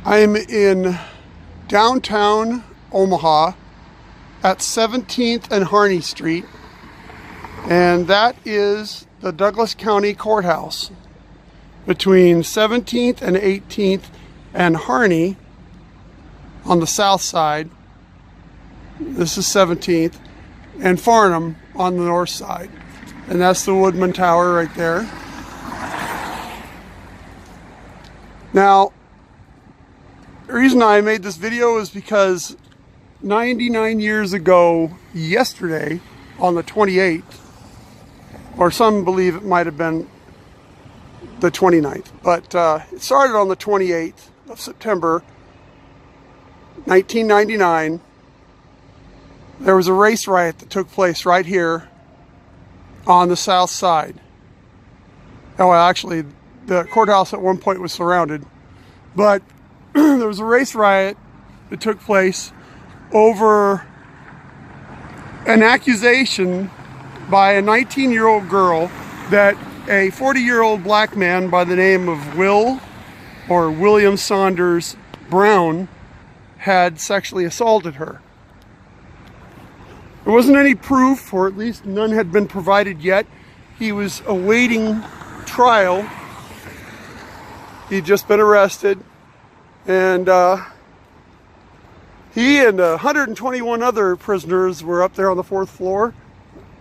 I'm in downtown Omaha at 17th and Harney Street, and that is the Douglas County Courthouse between 17th and 18th and Harney on the south side. This is 17th, and Farnham on the north side, and that's the Woodman Tower right there. Now, the reason I made this video is because 99 years ago yesterday, on the 28th, or some believe it might have been the 29th, but it started on the 28th of September 1999. There was a race riot that took place right here on the south side. Oh, well, actually, the courthouse at one point was surrounded, but there was a race riot that took place over an accusation by a 19-year-old girl that a 40-year-old black man by the name of William Saunders Brown had sexually assaulted her. There wasn't any proof, or at least none had been provided yet. He was awaiting trial. He'd just been arrested, and he and 121 other prisoners were up there on the 4th floor.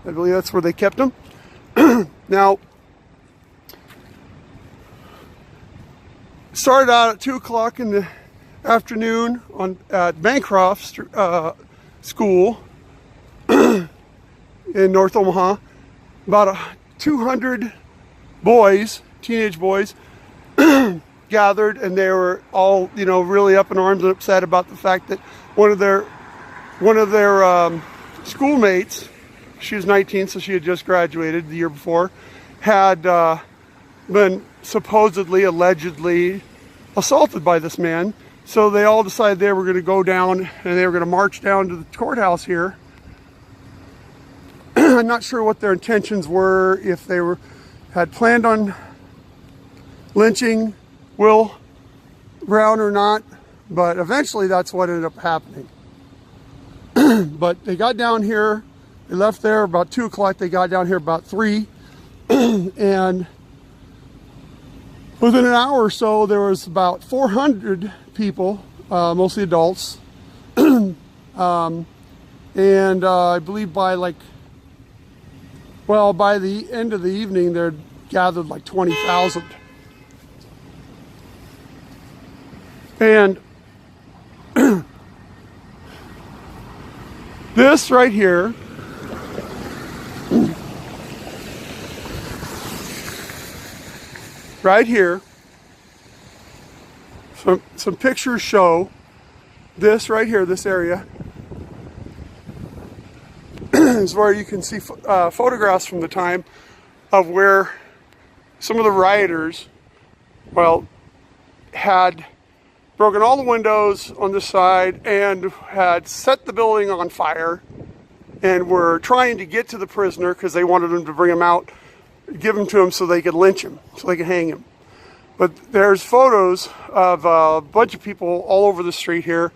I believe that's where they kept him. Now, it started out at 2 o'clock in the afternoon at Bancroft School in North Omaha. About 200 boys, teenage boys, gathered, and they were all, really up in arms and upset about the fact that one of their schoolmates, she was 19, so she had just graduated the year before, had been supposedly, allegedly assaulted by this man. So they all decided they were going to go down and they were going to march down to the courthouse here. I'm not sure what their intentions were, if they had planned on lynching Will Brown or not, but eventually that's what ended up happening. But they got down here, they left there about 2 o'clock, they got down here about 3, and within an hour or so there was about 400 people, mostly adults, and I believe by by the end of the evening there gathered like 20,000. And this right here some pictures show this right here, this area is where you can see photographs from the time of where some of the rioters, had broken all the windows on this side and had set the building on fire and were trying to get to the prisoner because they wanted him to bring him out, give him to him so they could lynch him, so they could hang him. But there's photos of a bunch of people all over the street here,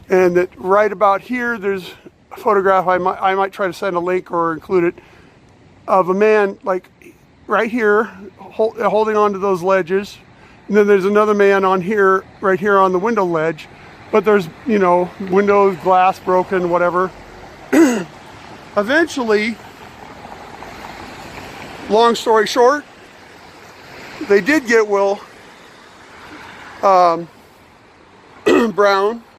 and that right about here there's a photograph, I might try to send a link or include it, of a man right here holding onto those ledges. And then there's another man on here, right here on the window ledge. But there's, windows, glass broken, whatever. Eventually, long story short, they did get Will Brown